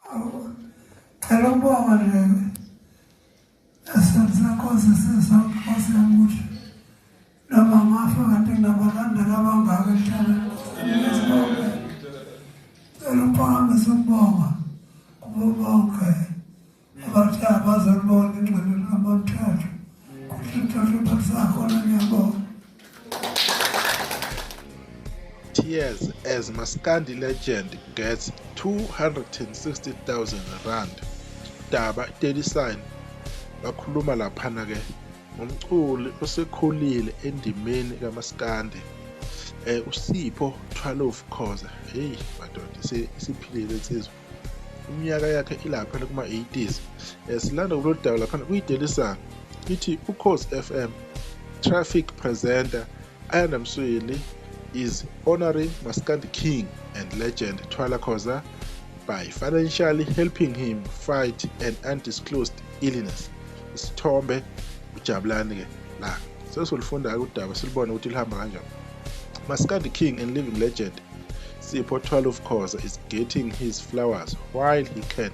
Hello, Mama. Esenzakoze sesakoze ukuthi noma ngafa kanti nabalandela abangaka emhlabeni elophambi sibonga kubo bonke abathi abazolibona ingxelo likaMamthethwa kuhluthathwa sakhona ngiyabonga. Tears as Maskandi legend gets 260,000 rand. Daba Delisane bakhuluma laphana ke ngomculi osekhulile endimeni kaMaskandi uSipho Thwalofu Khoza. Hey madoda isiphilile insizwa, iminyaka yakhe ilapha kuma 80s. Silanda kulolu daba laphana kuyiDelisane ithi uKhosi FM traffic presenter Ayanda Msweli is honoring Maskandi King and legend Thwalofu Khoza by financially helping him fight an undisclosed illness. Isithombe ujabulani ke la sesolifunda udaba silibona ukuthi lihamba kanjani. Maskandi King and living legend Sipho Thwalofu Khoza is getting his flowers while he can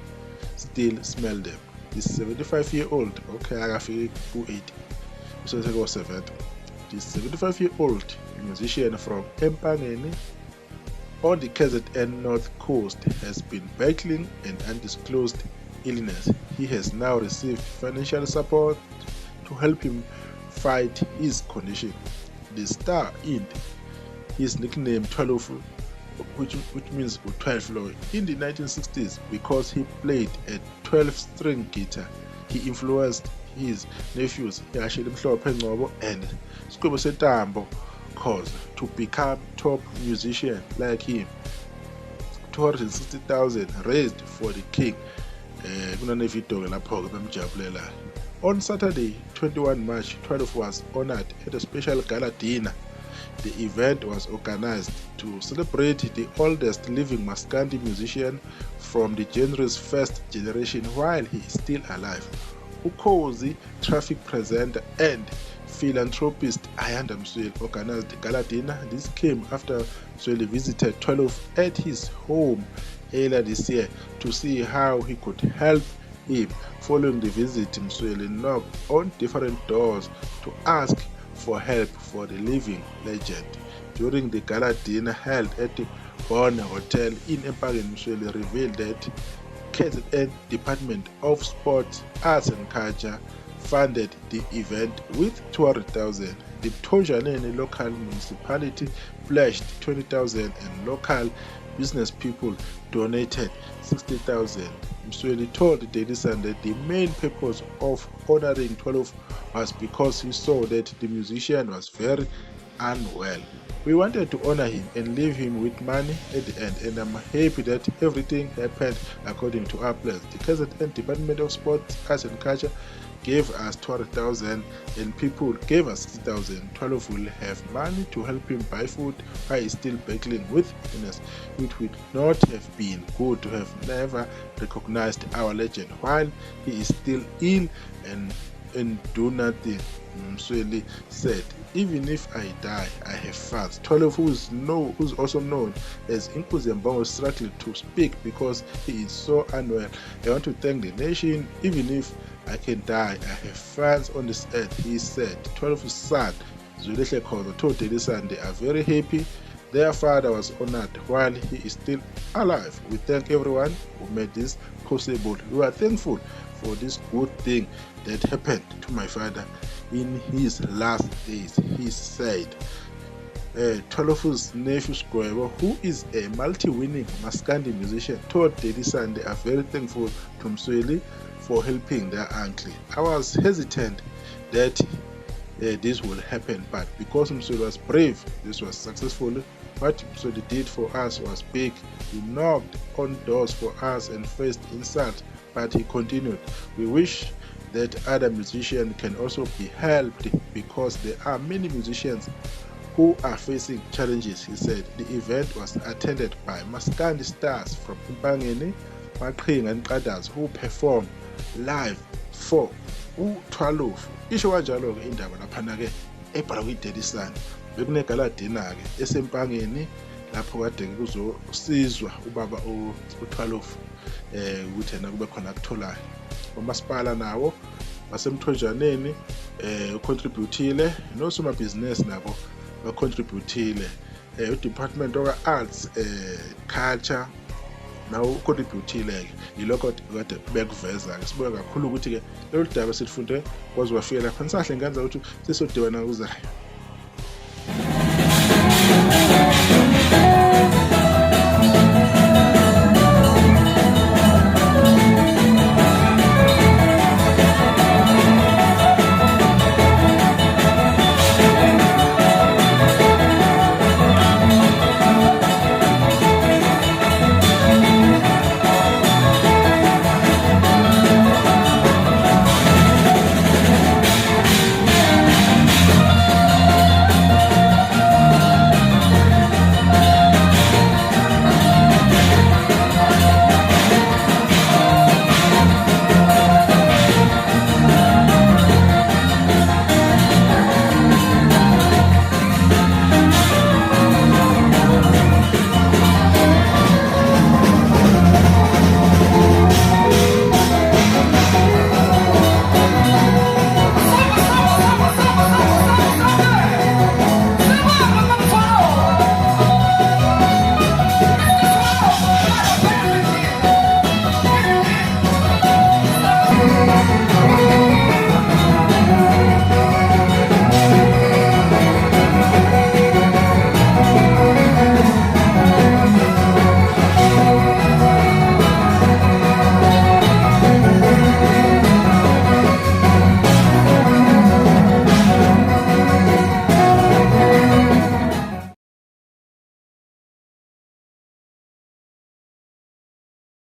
still smell them. This 75-year-old, okay, akafiki ku-80 useseko 70. This 75-year-old musician from Empangeni on the KZN North Coast has been battling an undisclosed illness. He has now received financial support to help him fight his condition. The star earned his nickname Thwalofu, which means 12 in the 1960s because he played a 12-string guitar. He influenced his nephews Yashili Mhlophe Njengoba and Squebo Setambo Khoza to become top musicians like him. 260,000 raised for the king. On Saturday, 21 March, Thwalofu was honored at a special gala dinner. The event was organized to celebrate the oldest living Maskandi musician from the genre's first generation while he is still alive. Ukhozi, traffic presenter and philanthropist Ayanda Msweli organized the gala dinner. This came after Msweli visited Thwalofu at his home earlier this year to see how he could help him. Following the visit, Msweli knocked on different doors to ask for help for the living legend. During the gala dinner held at the Bonner Hotel in Empangeni, Msweli revealed that KZN Department of Sports, Arts and Culture funded the event with 200,000. The Tonjaneni local municipality pledged 20,000 and local business people donated 60,000. Msweli told the Daily Sun that the main purpose of honoring Thwalofu was because he saw that the musician was very unwell. We wanted to honor him and leave him with money at the end, and I'm happy that everything happened according to our plans. The KZN Department of Sports, Arts and Culture gave us 200,000 and people gave us 60,000. Thwalofu will have money to help him buy food while he's still battling with illness. It would not have been good to have never recognized our legend while he is still ill and do nothing. Msweli said, even if I die, I have fans. Thwalofu, who's also known as Inkuzi Mbongo, was struggling to speak because he is so unwell. I want to thank the nation. Even if I can die, I have fans on this earth, he said. Thwalofu's son, Zwelihle Khoza, told Daily Sun they are very happy their father was honored while he is still alive. We thank everyone who made this possible. We are thankful for this good thing that happened to my father in his last days, he said. Thwalofu's nephew Squebo, who is a multi-winning Maskandi musician, told Daily Sun they are very thankful to Msweli for helping their uncle. I was hesitant that this will happen, but because Msweli was brave, this was successful. What Msweli did for us was big. He knocked on doors for us and faced insult, but he continued. We wish that other musicians can also be helped because there are many musicians who are facing challenges, he said. The event was attended by Maskandi stars from Empangeni, Maqhinga and others who performed live for uThwalofu. Isho kanjalo-ke indaba laphana-ke ebhala kwi-Daily Sun. Bekunegala dinner-ke esempangeni lapho kade kuzosizwa ubaba uThwalofu ukuthi yena kube khona akutholayo. Umasipala nawo wasemthonjaneni ucontributile, nosomabhizinisi nabo bacontributile, udepartment of-arts culture nawo ucontributile. Yilokho kade bekuveza-ke. Sibuka kakhulu ukuthi-ke lolu daba silifunde kwaze wafika lapha. Nisahle ngenza ukuthi sisodibana kuzayo.